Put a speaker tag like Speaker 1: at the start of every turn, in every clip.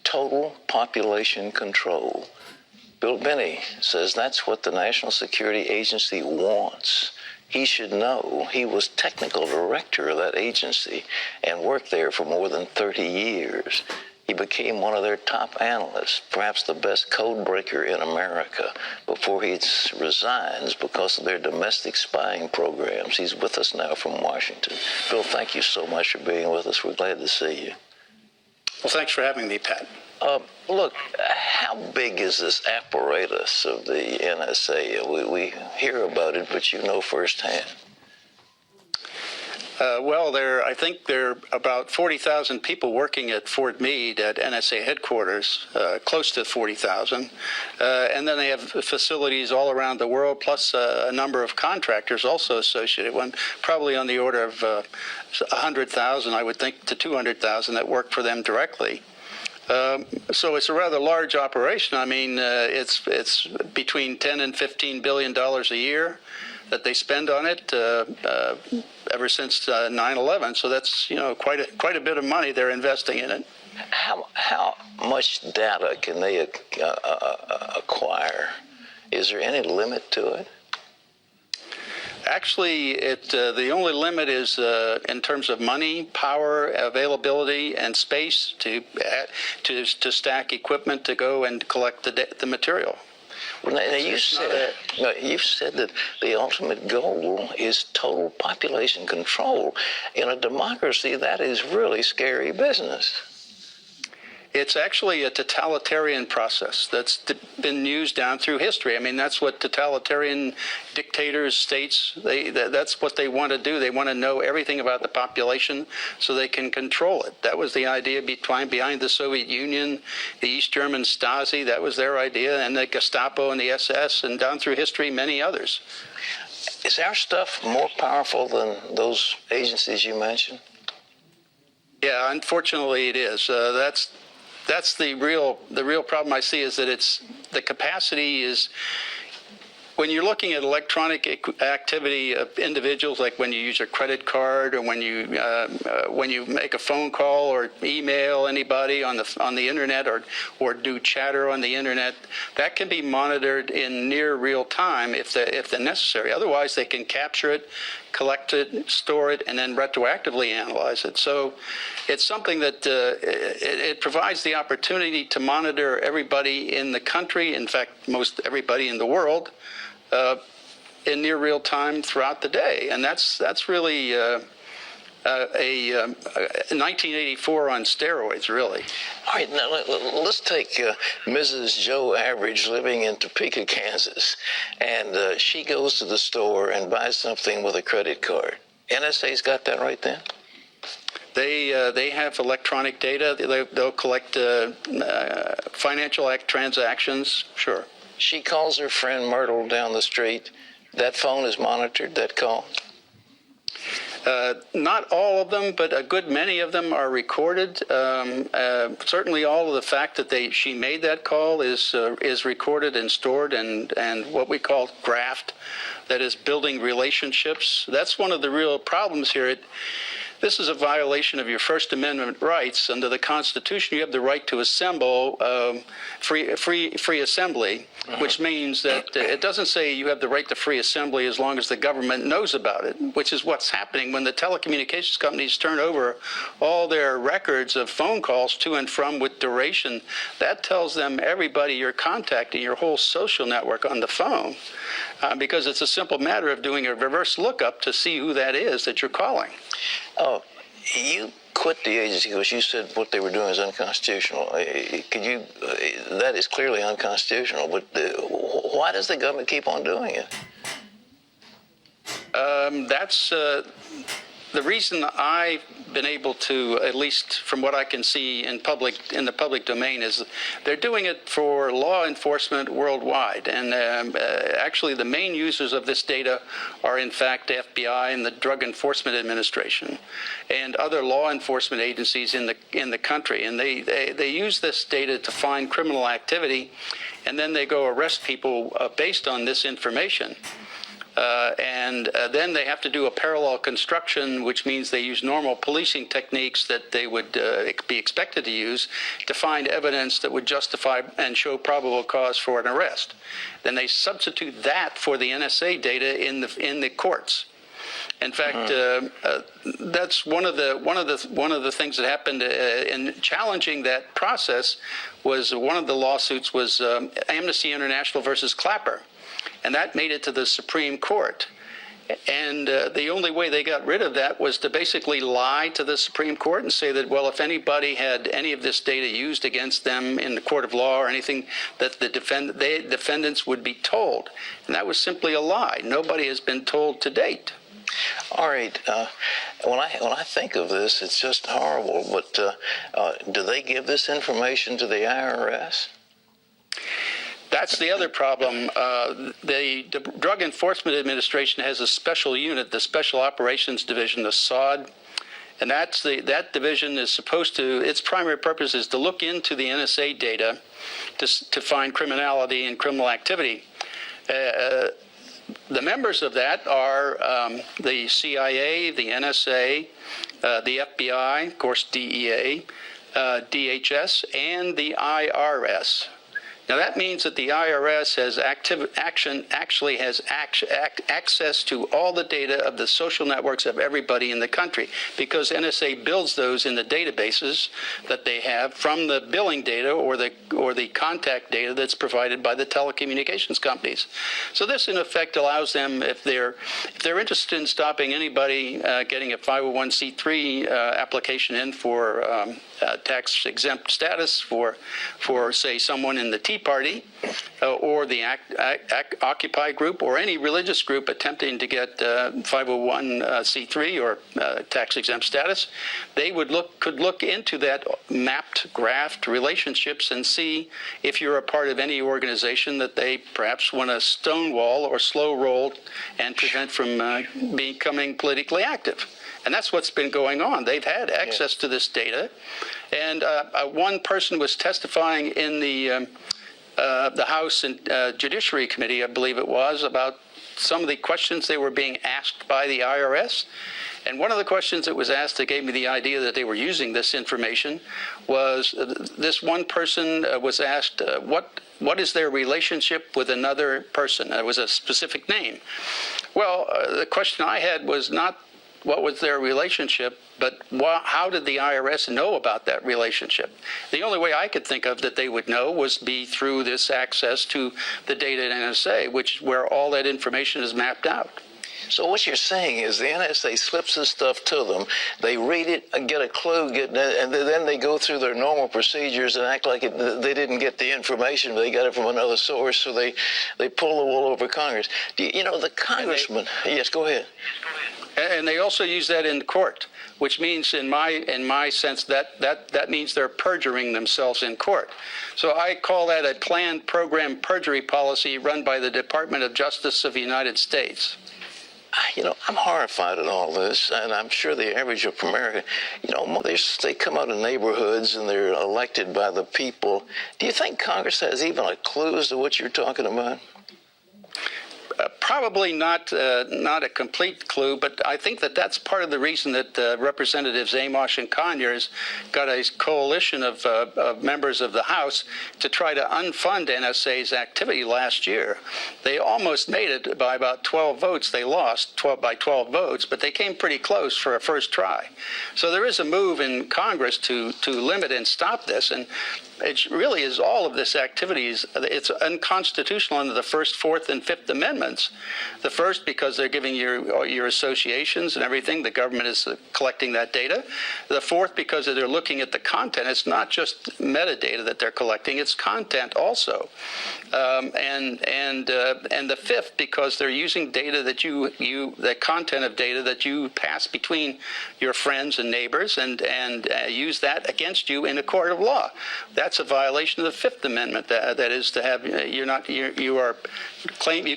Speaker 1: total population control. Bill Binney says that's what the National Security Agency wants. He should know. He was technical director of that agency and worked there for more than 30 years. He became one of their top analysts, perhaps the best code breaker in America, before he resigns because of their domestic spying programs. He's with us now from Washington. Bill, thank you so much for being with us. We're glad to see you.
Speaker 2: Well, thanks for having me, Pat.
Speaker 1: Look, how big is this apparatus of the NSA? We hear about it, but you know firsthand.
Speaker 2: Well, I think there are about 40,000 people working at Fort Meade at NSA headquarters, close to 40,000. And then they have facilities all around the world, plus a number of contractors also associated, probably on the order of 100,000, I would think, to 200,000 that work for them directly. So it's a rather large operation. I mean, it's between $10 and $15 billion a year that they spend on it ever since 9/11. So that's quite a bit of money they're investing in it.
Speaker 1: How much data can they acquire? Is there any limit to it?
Speaker 2: Actually, the only limit is in terms of money, power, availability, and space to stack equipment to go and collect the material.
Speaker 1: Well, now you've said that the ultimate goal is total population control. In a democracy, that is really scary business.
Speaker 2: It's actually a totalitarian process that's been used down through history. I mean, that's what totalitarian dictators, states, that's what they want to do. They want to know everything about the population so they can control it. That was the idea behind the Soviet Union, the East German Stasi. That was their idea, and the Gestapo and the SS, and down through history, many others.
Speaker 1: Is our stuff more powerful than those agencies you mentioned?
Speaker 2: Yeah, unfortunately, it is. That's the real problem I see, is that the capacity is, when you're looking at electronic activity of individuals, like when you use a credit card, or when you make a phone call or email anybody on the internet, or do chatter on the internet, that can be monitored in near real time if they're necessary. Otherwise, they can capture it, collect it, store it, and then retroactively analyze it. So it's something that it provides the opportunity to monitor everybody in the country, in fact, most everybody in the world, in near real time throughout the day. And that's really a 1984 on steroids, really.
Speaker 1: All right, now let's take Mrs. Joe Average living in Topeka, Kansas, and she goes to the store and buys something with a credit card. NSA's got that right then?
Speaker 2: They have electronic data. They'll collect financial transactions, sure.
Speaker 1: She calls her friend Myrtle down the street. That phone is monitored, that call?
Speaker 2: Not all of them, but a good many of them are recorded. Certainly all of the fact that she made that call is recorded and stored, and what we call graphed, that is building relationships. That's one of the real problems here. This is a violation of your First Amendment rights. Under the Constitution, you have the right to assemble, free assembly, which means that it doesn't say you have the right to free assembly as long as the government knows about it, which is what's happening when the telecommunications companies turn over all their records of phone calls to and from with duration. That tells them everybody you're contacting, your whole social network on the phone, because it's a simple matter of doing a reverse lookup to see who that is that you're calling.
Speaker 1: Oh, you quit the agency because you said what they were doing is unconstitutional. That is clearly unconstitutional, but why does the government keep on doing it?
Speaker 2: That's the reason I've been able to, at least from what I can see in the public domain, is they're doing it for law enforcement worldwide. And actually, the main users of this data are, in fact, the FBI and the Drug Enforcement Administration and other law enforcement agencies in the country. And they use this data to find criminal activity, and then they go arrest people based on this information. Then they have to do a parallel construction, which means they use normal policing techniques that they would be expected to use to find evidence that would justify and show probable cause for an arrest. Then they substitute that for the NSA data in the courts. In fact, that's one of the things that happened in challenging that process. Was one of the lawsuits was Amnesty International versus Clapper, and that made it to the Supreme Court. And the only way they got rid of that was to basically lie to the Supreme Court and say that, well, if anybody had any of this data used against them in the court of law or anything, that the defendants would be told. And that was simply a lie. Nobody has been told to date.
Speaker 1: All right. When I think of this, it's just horrible. But do they give this information to the IRS?
Speaker 2: That's the other problem. The Drug Enforcement Administration has a special unit, the Special Operations Division, the SOD, and that division is supposed to, its primary purpose is to look into the NSA data to find criminality and criminal activity. The members of that are the CIA, the NSA, the FBI, of course DEA, DHS, and the IRS. Now that means that the IRS has actually has access to all the data of the social networks of everybody in the country, because NSA builds those in the databases that they have from the billing data or the contact data that's provided by the telecommunications companies. So this in effect allows them, if they're interested in stopping anybody getting a 501c3 application in for tax exempt status for say someone in the Tea Party or the Occupy group or any religious group attempting to get 501c3 or tax exempt status, they could look into that mapped, graphed relationships and see if you're a part of any organization that they perhaps want to stonewall or slow roll and prevent from becoming politically active. And that's what's been going on. They've had access to this data. And one person was testifying in the House and Judiciary Committee, I believe it was, about some of the questions they were being asked by the IRS. And one of the questions that was asked that gave me the idea that they were using this information was this one person was asked, what is their relationship with another person? It was a specific name. Well, the question I had was not what was their relationship, but how did the IRS know about that relationship? The only way I could think of that they would know was be through this access to the data at NSA, which is where all that information is mapped out.
Speaker 1: So what you're saying is the NSA slips this stuff to them, they read it, get a clue, and then they go through their normal procedures and act like they didn't get the information, but they got it from another source, so they pull the wool over Congress. You know, the congressman... Yes, go ahead.
Speaker 2: And they also use that in court, which means, in my sense, that means they're perjuring themselves in court. So I call that a planned program perjury policy run by the Department of Justice of the United States.
Speaker 1: You know, I'm horrified at all this, and I'm sure the average of America, you know, they come out of neighborhoods and they're elected by the people. Do you think Congress has even a clue as to what you're talking about?
Speaker 2: Probably not a complete clue, but I think that's part of the reason that Representatives Amos and Conyers got a coalition of members of the House to try to unfund NSA's activity last year. They almost made it by about 12 votes. They lost by 12 votes, but they came pretty close for a first try. So there is a move in Congress to limit and stop this, and it really is all of this activity. It's unconstitutional under the First, Fourth, and Fifth Amendments. The first, because they're giving your associations and everything. The government is collecting that data. The fourth, because they're looking at the content. It's not just metadata that they're collecting; it's content also. And the fifth, because they're using data that the content of data that you pass between your friends and neighbors, and use that against you in a court of law. That's a violation of the Fifth Amendment. That is to have you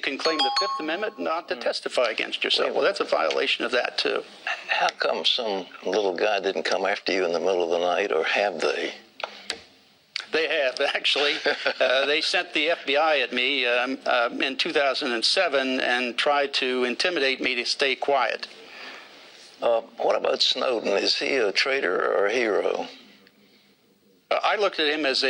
Speaker 2: can claim the Fifth Amendment not to testify against yourself. Well, that's a violation of that too.
Speaker 1: How come some little guy didn't come after you in the middle of the night, or have they?
Speaker 2: they have, actually. They sent the FBI at me in 2007 and tried to intimidate me to stay quiet.
Speaker 1: What about Snowden? Is he a traitor or a hero?
Speaker 2: I looked at him as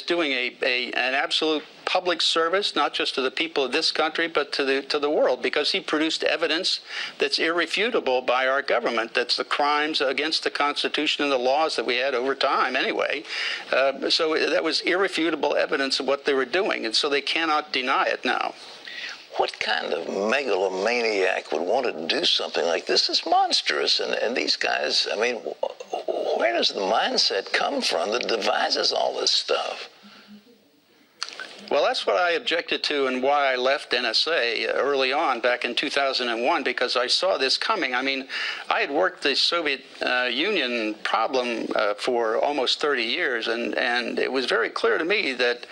Speaker 2: doing an absolute public service, not just to the people of this country, but to the world, because he produced evidence that's irrefutable by our government. That's the crimes against the Constitution and the laws that we had over time anyway. So that was irrefutable evidence of what they were doing, and so they cannot deny it now.
Speaker 1: What kind of megalomaniac would want to do something like this? It's monstrous. And these guys, I mean, where does the mindset come from that devises all this stuff?
Speaker 2: Well, that's what I objected to and why I left NSA early on back in 2001, because I saw this coming. I mean, I had worked the Soviet Union problem for almost 30 years, and it was very clear to me that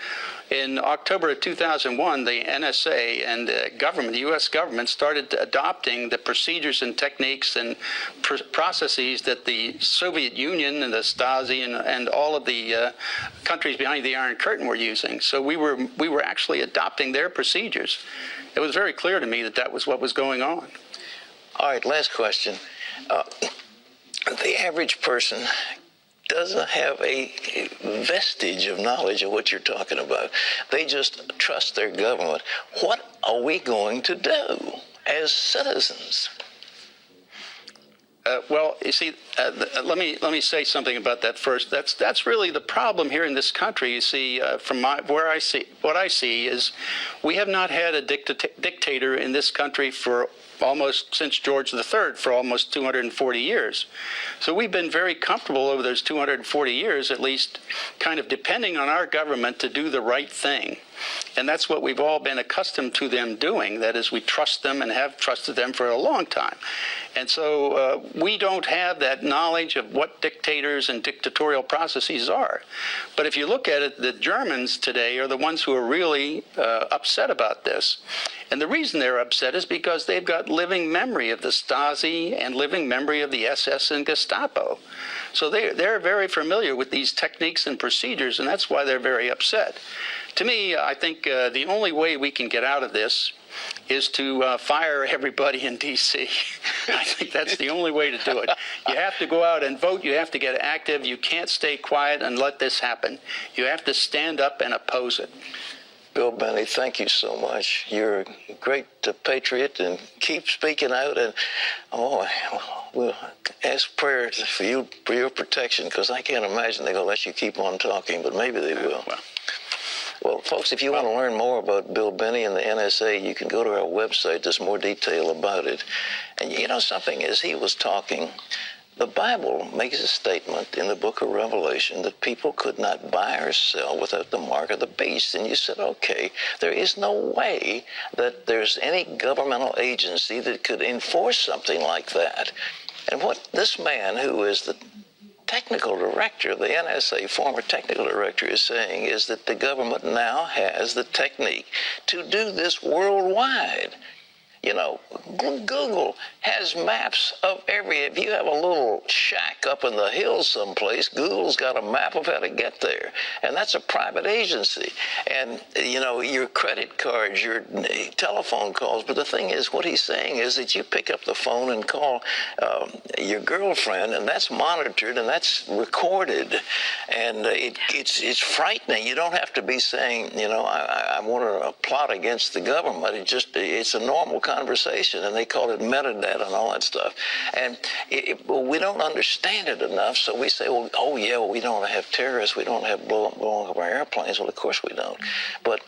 Speaker 2: in October of 2001, the NSA and the U.S. government started adopting the procedures and techniques and processes that the Soviet Union and the Stasi and all of the countries behind the Iron Curtain were using. So we were actually adopting their procedures. It was very clear to me that that was what was going on.
Speaker 1: All right, last question. The average person doesn't have a vestige of knowledge of what you're talking about. They just trust their government. What are we going to do as citizens?
Speaker 2: Well, you see, let me say something about that first. That's really the problem here in this country. You see, from what I see is we have not had a dictator in this country for almost since George III, for almost 240 years. So we've been very comfortable over those 240 years, at least, kind of depending on our government to do the right thing. And that's what we've all been accustomed to them doing. That is, we trust them and have trusted them for a long time. And so we don't have that knowledge of what dictators and dictatorial processes are. But if you look at it, the Germans today are the ones who are really upset about this. And the reason they're upset is because they've got living memory of the Stasi and living memory of the SS and Gestapo. So they're very familiar with these techniques and procedures, and that's why they're very upset. To me, I think the only way we can get out of this is to fire everybody in D.C. I think that's the only way to do it. You have to go out and vote. You have to get active. You can't stay quiet and let this happen. You have to stand up and oppose it.
Speaker 1: Bill Benny, thank you so much. You're a great patriot, and keep speaking out. And we'll ask prayers for your protection, because I can't imagine they're going to let you keep on talking, but maybe they will. Well, folks, if you want to learn more about Bill Benny and the NSA, you can go to our website. There's more detail about it. And you know something, as he was talking, the Bible makes a statement in the book of Revelation that people could not buy or sell without the mark of the beast. And you said, okay, there is no way that there's any governmental agency that could enforce something like that. And what this man, who is the technical director, the NSA former technical director, is saying is that the government now has the technique to do this worldwide. You know, Google has maps of if you have a little shack up in the hills someplace, Google's got a map of how to get there. And that's a private agency. And, you know, your credit cards, your telephone calls. But the thing is, what he's saying is that you pick up the phone and call your girlfriend, and that's monitored and that's recorded. And it's frightening. You don't have to be saying, you know, I want to plot against the government. It's a normal conversation, and they call it metadata and all that stuff. And we don't understand it enough, so we say, well, oh yeah, well, we don't have terrorists, we don't have blowing up our airplanes. Well, of course we don't. But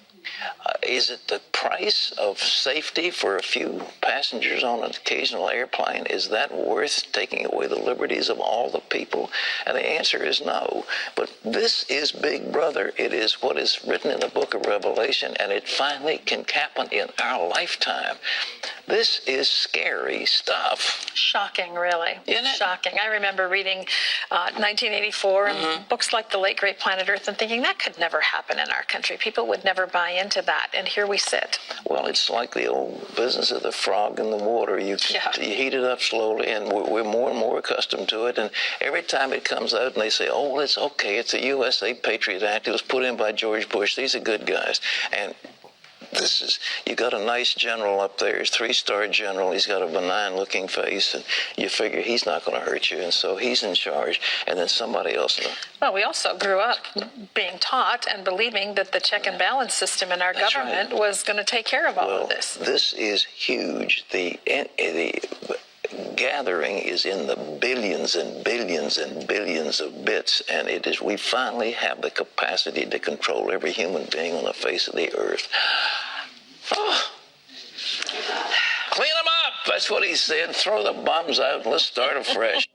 Speaker 1: is it the price of safety for a few passengers on an occasional airplane? Is that worth taking away the liberties of all the people? And the answer is no. But this is Big Brother. It is what is written in the book of Revelation, and it finally can happen in our lifetime. This is scary stuff.
Speaker 3: Shocking, really.
Speaker 1: Isn't it?
Speaker 3: Shocking. I remember reading 1984 and books like The Late Great Planet Earth and thinking that could never happen in our country. People would never buy into that. And here we sit.
Speaker 1: Well, it's like the old business of the frog in the water. You heat it up slowly, and we're more and more accustomed to it. And every time it comes out and they say, oh, well, it's okay. It's a USA Patriot Act. It was put in by George Bush. These are good guys. And this is, you got a nice general up there. He's a 3-star general. He's got a benign-looking face, and you figure he's not going to hurt you, and so he's in charge, and then somebody else.
Speaker 3: Well, we also grew up being taught and believing that the check and balance system in our government was going to take care of all of this.
Speaker 1: This is huge. The gathering is in the billions and billions and billions of bits, and it is, we finally have the capacity to control every human being on the face of the earth. Oh. Clean them up, that's what he said. Throw the bombs out and let's start afresh.